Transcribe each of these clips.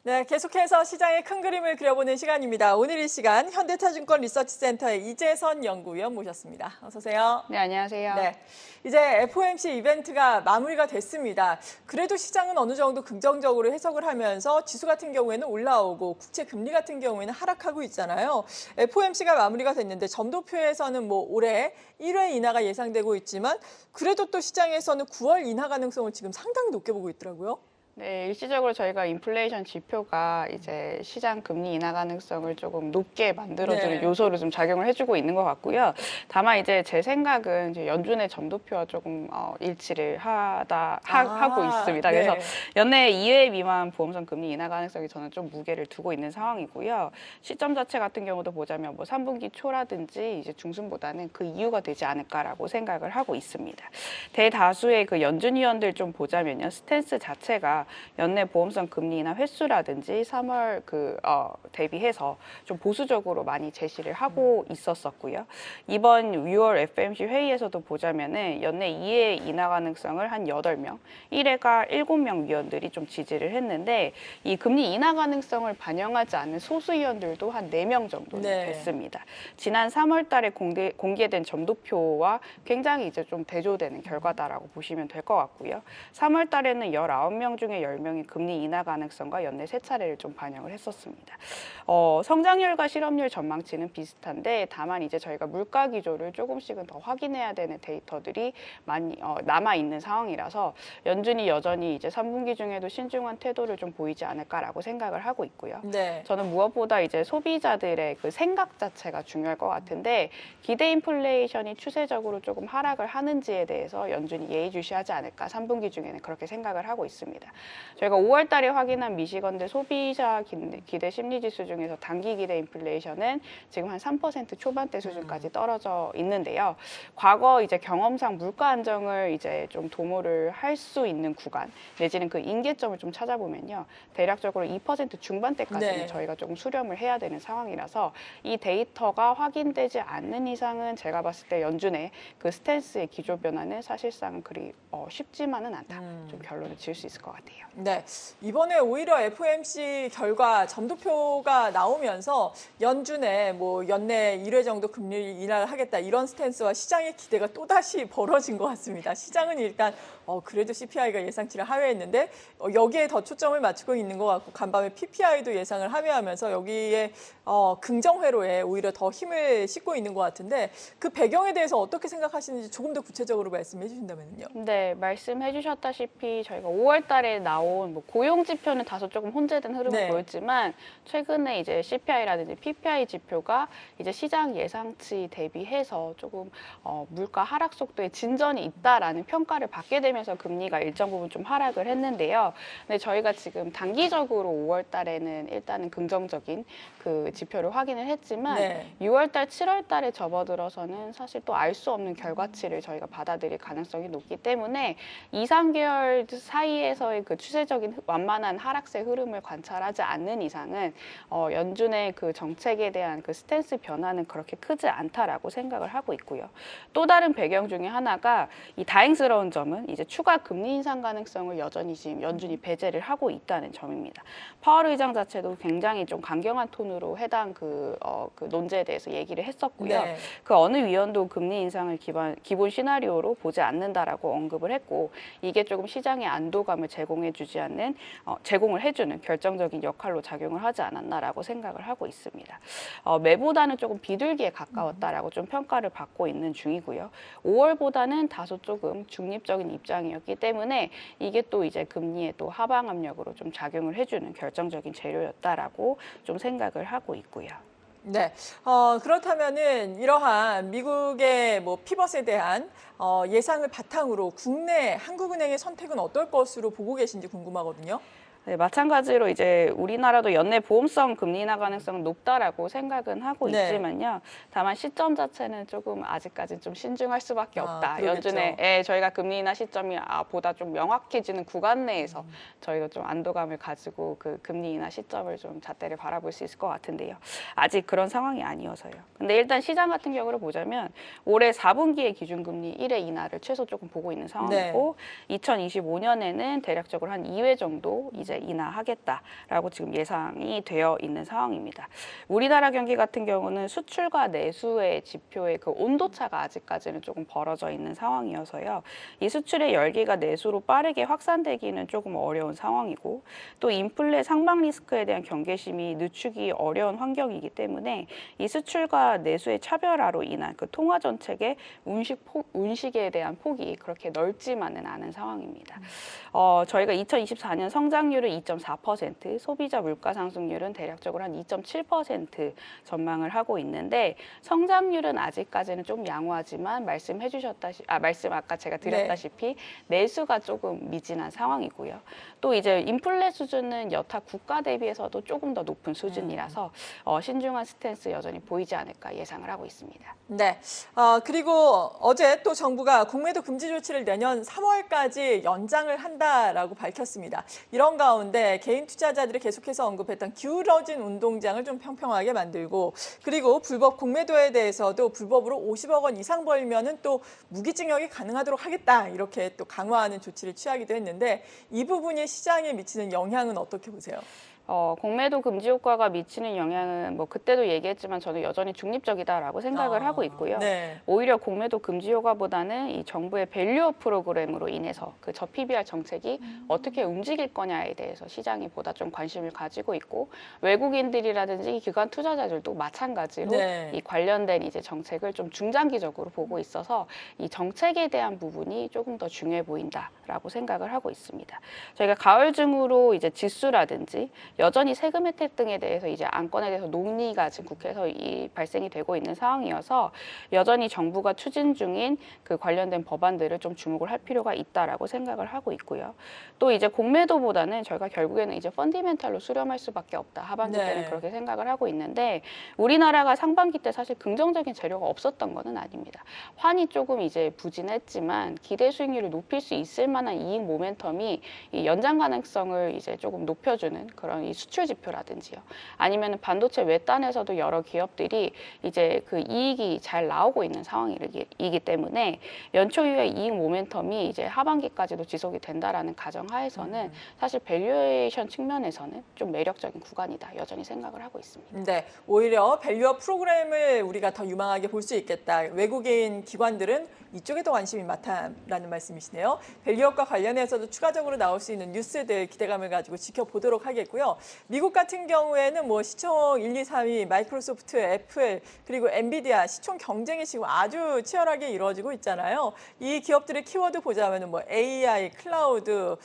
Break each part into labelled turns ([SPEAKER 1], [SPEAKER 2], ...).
[SPEAKER 1] 네, 계속해서 시장의 큰 그림을 그려보는 시간입니다. 오늘 이 시간 현대차증권 리서치센터의 이재선 연구위원 모셨습니다. 어서 오세요.
[SPEAKER 2] 네, 안녕하세요.
[SPEAKER 1] 네, 이제 FOMC 이벤트가 마무리가 됐습니다. 그래도 시장은 어느 정도 긍정적으로 해석을 하면서 지수 같은 경우에는 올라오고 국채 금리 같은 경우에는 하락하고 있잖아요. FOMC가 마무리가 됐는데 점도표에서는 올해 1회 인하가 예상되고 있지만 그래도 또 시장에서는 9월 인하 가능성을 지금 상당히 높게 보고 있더라고요.
[SPEAKER 2] 네, 일시적으로 저희가 인플레이션 지표가 이제 시장 금리 인하 가능성을 조금 높게 만들어주는 요소로 좀 작용을 해주고 있는 것 같고요. 다만 이제 제 생각은 이제 연준의 점도표와 조금 일치를 하고 있습니다. 그래서 연내 2회 미만 보험성 금리 인하 가능성이 저는 좀 무게를 두고 있는 상황이고요. 시점 자체 같은 경우도 보자면 3분기 초라든지 이제 중순보다는 그 이유가 되지 않을까라고 생각을 하고 있습니다. 대다수의 그 연준 위원들 좀 보자면요, 스탠스 자체가 연내 보험성 금리 인하 횟수라든지 3월 대비해서 좀 보수적으로 많이 제시를 하고 있었었고요. 이번 6월 FOMC 회의에서도 보자면은 연내 2회 인하 가능성을 한 8명, 1회가 7명 위원들이 좀 지지를 했는데 이 금리 인하 가능성을 반영하지 않는 소수 위원들도 한 4명 정도 됐습니다. 지난 3월 달에 공개된 점도표와 굉장히 이제 좀 대조되는 결과다라고 보시면 될 것 같고요. 3월 달에는 19명 중에 10명이 금리 인하 가능성과 연내 3차례를 좀 반영을 했었습니다. 성장률과 실업률 전망치는 비슷한데 다만 이제 저희가 물가 기조를 조금씩은 더 확인해야 되는 데이터들이 많이 남아있는 상황이라서 연준이 여전히 이제 3분기 중에도 신중한 태도를 좀 보이지 않을까라고 생각을 하고 있고요. 저는 무엇보다 이제 소비자들의 그 생각 자체가 중요할 것 같은데 기대 인플레이션이 추세적으로 조금 하락을 하는지에 대해서 연준이 예의주시하지 않을까 3분기 중에는 그렇게 생각을 하고 있습니다. 저희가 5월 달에 확인한 미시건대 소비자 기대 심리지수 중에서 단기 기대 인플레이션은 지금 한 3% 초반대 수준까지 떨어져 있는데요. 과거 이제 경험상 물가 안정을 이제 좀 도모를 할 수 있는 구간 내지는 그 임계점을 좀 찾아보면요, 대략적으로 2% 중반대까지는 저희가 조금 수렴을 해야 되는 상황이라서 이 데이터가 확인되지 않는 이상은 제가 봤을 때 연준의 그 스탠스의 기조 변화는 사실상 그리 쉽지만은 않다. 좀 결론을 지을 수 있을 것 같아요.
[SPEAKER 1] 네, 이번에 오히려 FOMC 결과 점도표가 나오면서 연준의 연내 1회 정도 금리 인하를 하겠다 이런 스탠스와 시장의 기대가 또다시 벌어진 것 같습니다. 시장은 일단 그래도 CPI가 예상치를 하회했는데 여기에 더 초점을 맞추고 있는 것 같고 간밤에 PPI도 예상을 하회하면서 여기에 긍정 회로에 오히려 더 힘을 싣고 있는 것 같은데 그 배경에 대해서 어떻게 생각하시는지 조금 더 구체적으로 말씀해 주신다면요.
[SPEAKER 2] 네, 말씀해 주셨다시피 저희가 5월 달에 나온 고용 지표는 다소 조금 혼재된 흐름을 보였지만 최근에 이제 CPI라든지 PPI 지표가 이제 시장 예상치 대비해서 조금 물가 하락 속도에 진전이 있다라는 평가를 받게 되면서 금리가 일정 부분 좀 하락을 했는데요. 근데 저희가 지금 단기적으로 5월 달에는 일단은 긍정적인 그 지표를 확인을 했지만 6월 달, 7월 달에 접어들어서는 사실 또 알 수 없는 결과치를 저희가 받아들일 가능성이 높기 때문에 2, 3개월 사이에서의 그 추세적인 완만한 하락세 흐름을 관찰하지 않는 이상은 연준의 그 정책에 대한 그 스탠스 변화는 그렇게 크지 않다라고 생각을 하고 있고요. 또 다른 배경 중에 하나가 이 다행스러운 점은 이제 추가 금리 인상 가능성을 여전히 지금 연준이 배제를 하고 있다는 점입니다. 파월 의장 자체도 굉장히 좀 강경한 톤으로 해당 그 논제에 대해서 얘기를 했었고요. 그 어느 위원도 금리 인상을 기본 시나리오로 보지 않는다라고 언급을 했고 이게 조금 시장의 안도감을 제공을 해주는 결정적인 역할로 작용을 하지 않았나라고 생각을 하고 있습니다. 매보다는 조금 비둘기에 가까웠다라고 좀 평가를 받고 있는 중이고요. 5월보다는 다소 조금 중립적인 입장이었기 때문에 이게 또 이제 금리의 또 하방 압력으로 좀 작용을 해주는 결정적인 재료였다라고 좀 생각을 하고 있고요.
[SPEAKER 1] 네, 그렇다면은 이러한 미국의 피벗에 대한 예상을 바탕으로 국내 한국은행의 선택은 어떨 것으로 보고 계신지 궁금하거든요.
[SPEAKER 2] 네, 마찬가지로 이제 우리나라도 연내 보험성 금리 인하 가능성은 높다라고 생각은 하고 있지만요. 다만 시점 자체는 조금 아직까지는 좀 신중할 수밖에 없다. 연준의 저희가 금리 인하 시점이 보다 좀 명확해지는 구간 내에서 저희가 좀 안도감을 가지고 그 금리 인하 시점을 좀 잣대를 바라볼 수 있을 것 같은데요. 아직 그런 상황이 아니어서요. 근데 일단 시장 같은 경우를 보자면 올해 4분기에 기준금리 1회 인하를 최소 조금 보고 있는 상황이고 2025년에는 대략적으로 한 2회 정도 이제 이제 인하하겠다라고 지금 예상이 되어 있는 상황입니다. 우리나라 경기 같은 경우는 수출과 내수의 지표의 그 온도차가 아직까지는 조금 벌어져 있는 상황이어서요. 이 수출의 열기가 내수로 빠르게 확산되기는 조금 어려운 상황이고 또 인플레 상방 리스크에 대한 경계심이 늦추기 어려운 환경이기 때문에 이 수출과 내수의 차별화로 인한 그 통화 정책의 운식에 대한 폭이 그렇게 넓지만은 않은 상황입니다. 저희가 2024년 성장률은 2.4%, 소비자 물가 상승률은 대략적으로 한 2.7% 전망을 하고 있는데 성장률은 아직까지는 좀 양호하지만 말씀 아까 제가 드렸다시피 내수가 조금 미진한 상황이고요. 또 이제 인플레 수준은 여타 국가 대비해서도 조금 더 높은 수준이라서 신중한 스탠스 여전히 보이지 않을까 예상을 하고 있습니다.
[SPEAKER 1] 네. 그리고 어제 또 정부가 공매도 금지 조치를 내년 3월까지 연장을 한다라고 밝혔습니다. 이런 가운데 개인 투자자들이 계속해서 언급했던 기울어진 운동장을 좀 평평하게 만들고 그리고 불법 공매도에 대해서도 불법으로 50억 원 이상 벌면은 또 무기징역이 가능하도록 하겠다. 이렇게 또 강화하는 조치를 취하기도 했는데 이 부분이 시장에 미치는 영향은 어떻게 보세요?
[SPEAKER 2] 공매도 금지 효과가 미치는 영향은 뭐 그때도 얘기했지만 저는 여전히 중립적이다라고 생각을 하고 있고요.
[SPEAKER 1] 네.
[SPEAKER 2] 오히려 공매도 금지 효과보다는 이 정부의 밸류업 프로그램으로 인해서 그 저PBR 정책이 어떻게 움직일 거냐에 대해서 시장이 보다 좀 관심을 가지고 있고 외국인들이라든지 기관 투자자들도 마찬가지로 이 관련된 이제 정책을 좀 중장기적으로 보고 있어서 이 정책에 대한 부분이 조금 더 중요해 보인다라고 생각을 하고 있습니다. 저희가 가을 즈음으로 이제 지수라든지 여전히 세금 혜택 등에 대해서 이제 안건에 대해서 논의가 지금 국회에서 발생이 되고 있는 상황이어서 여전히 정부가 추진 중인 그 관련된 법안들을 좀 주목을 할 필요가 있다라고 생각을 하고 있고요. 또 이제 공매도보다는 저희가 결국에는 이제 펀디멘탈로 수렴할 수밖에 없다. 하반기 때는 그렇게 생각을 하고 있는데 우리나라가 상반기 때 사실 긍정적인 재료가 없었던 거는 아닙니다. 환이 조금 이제 부진했지만 기대 수익률을 높일 수 있을 만한 이익 모멘텀이 이 연장 가능성을 이제 조금 높여주는 그런 이 수출 지표라든지요. 아니면 반도체 외딴에서도 여러 기업들이 이제 그 이익이 잘 나오고 있는 상황이기 때문에 연초 이후에 이익 모멘텀이 이제 하반기까지도 지속이 된다라는 가정하에서는 사실 밸류에이션 측면에서는 좀 매력적인 구간이다 여전히 생각을 하고 있습니다.
[SPEAKER 1] 네, 오히려 밸류업 프로그램을 우리가 더 유망하게 볼 수 있겠다. 외국인 기관들은 이쪽에 더 관심이 많다라는 말씀이시네요. 밸류업과 관련해서도 추가적으로 나올 수 있는 뉴스들 기대감을 가지고 지켜보도록 하겠고요. 미국 같은 경우에는 뭐 시총 1, 2, 3위 마이크로소프트, 애플 그리고 엔비디아 시총 경쟁이 지금 아주 치열하게 이루어지고 있잖아요. 이 기업들의 키워드 보자면은 뭐 AI, 클라우드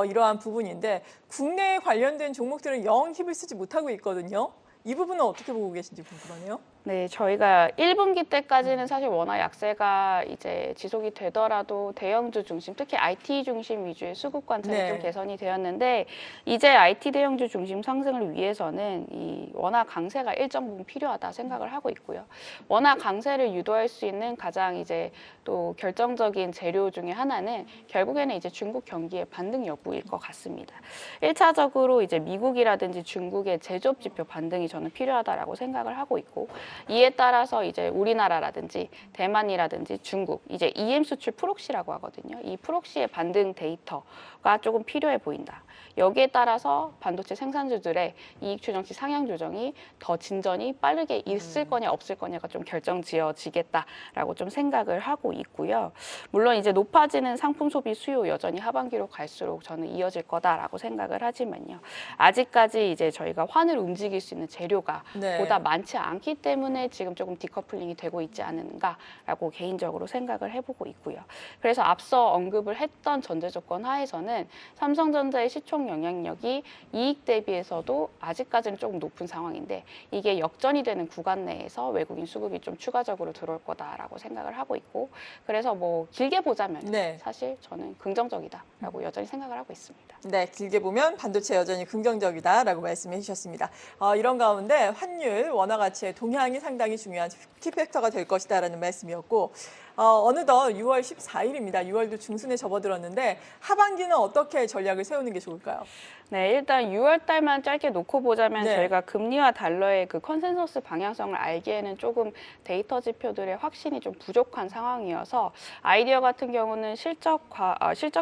[SPEAKER 1] 이러한 부분인데 국내에 관련된 종목들은 영 힘을 쓰지 못하고 있거든요. 이 부분은 어떻게 보고 계신지 궁금하네요.
[SPEAKER 2] 네, 저희가 1분기 때까지는 사실 워낙 약세가 이제 지속이 되더라도 대형주 중심, 특히 IT 중심 위주의 수급 관점이 좀 개선이 되었는데 이제 IT 대형주 중심 상승을 위해서는 이 원화 강세가 일정 부분 필요하다 생각을 하고 있고요. 원화 강세를 유도할 수 있는 가장 이제 또 결정적인 재료 중에 하나는 결국에는 이제 중국 경기의 반등 여부일 것 같습니다. 1차적으로 이제 미국이라든지 중국의 제조업 지표 반등이 저는 필요하다라고 생각을 하고 있고 이에 따라서 이제 우리나라라든지 대만이라든지 중국 이제 EM 수출 프록시라고 하거든요. 이 프록시의 반등 데이터가 조금 필요해 보인다. 여기에 따라서 반도체 생산주들의 이익 추정치 상향 조정이 더 진전이 빠르게 있을 거냐 없을 거냐가 좀 결정지어지겠다라고 좀 생각을 하고 있고요. 물론 이제 높아지는 상품 소비 수요 여전히 하반기로 갈수록 저는 이어질 거다라고 생각을 하지만요. 아직까지 이제 저희가 환을 움직일 수 있는 재료가 보다 많지 않기 때문에 지금 조금 디커플링이 되고 있지 않은가라고 개인적으로 생각을 해보고 있고요. 그래서 앞서 언급을 했던 전제 조건 하에서는 삼성전자의 시총 영향력이 이익 대비해서도 아직까지는 조금 높은 상황인데 이게 역전이 되는 구간 내에서 외국인 수급이 좀 추가적으로 들어올 거다라고 생각을 하고 있고 그래서 뭐 길게 보자면 사실 저는 긍정적이다라고 여전히 생각을 하고 있습니다.
[SPEAKER 1] 네, 길게 보면 반도체 여전히 긍정적이다라고 말씀해 주셨습니다. 이런 가운데 환율, 원화 가치의 동향이 상당히 중요한 키팩터가 될 것이다라는 말씀이었고 어느덧 6월 14일입니다. 6월도 중순에 접어들었는데 하반기는 어떻게 전략을 세우는 게 좋을까요?
[SPEAKER 2] 네, 일단 6월 달만 짧게 놓고 보자면
[SPEAKER 1] 네.
[SPEAKER 2] 저희가 금리와 달러의 그 컨센서스 방향성을 알기에는 조금 데이터 지표들의 확신이 좀 부족한 상황이어서 아이디어 같은 경우는 실적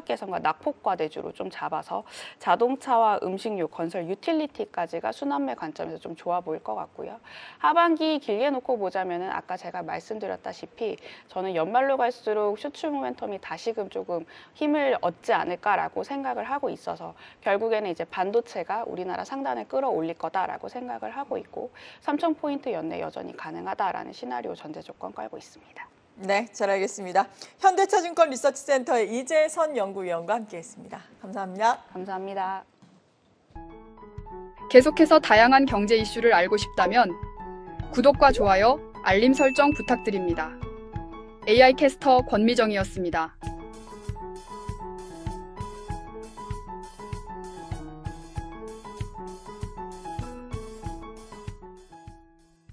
[SPEAKER 2] 개선과 낙폭 과대주로 좀 잡아서 자동차와 음식료, 건설, 유틸리티까지가 순환매 관점에서 좀 좋아 보일 것 같고요. 하반기 길게 놓고 보자면은 아까 제가 말씀드렸다시피 저는 연말로 갈수록 수출 모멘텀이 다시금 조금 힘을 얻지 않을까라고 생각을 하고 있어서 결국에는 이제 반도체가 우리나라 상단을 끌어올릴 거다라고 생각을 하고 있고 3,000포인트 연내 여전히 가능하다라는 시나리오 전제 조건 깔고 있습니다.
[SPEAKER 1] 네, 잘 알겠습니다. 현대차증권 리서치센터의 이재선 연구위원과 함께했습니다. 감사합니다.
[SPEAKER 2] 감사합니다.
[SPEAKER 3] 계속해서 다양한 경제 이슈를 알고 싶다면 구독과 좋아요, 알림 설정 부탁드립니다. AI 캐스터 권미정이었습니다.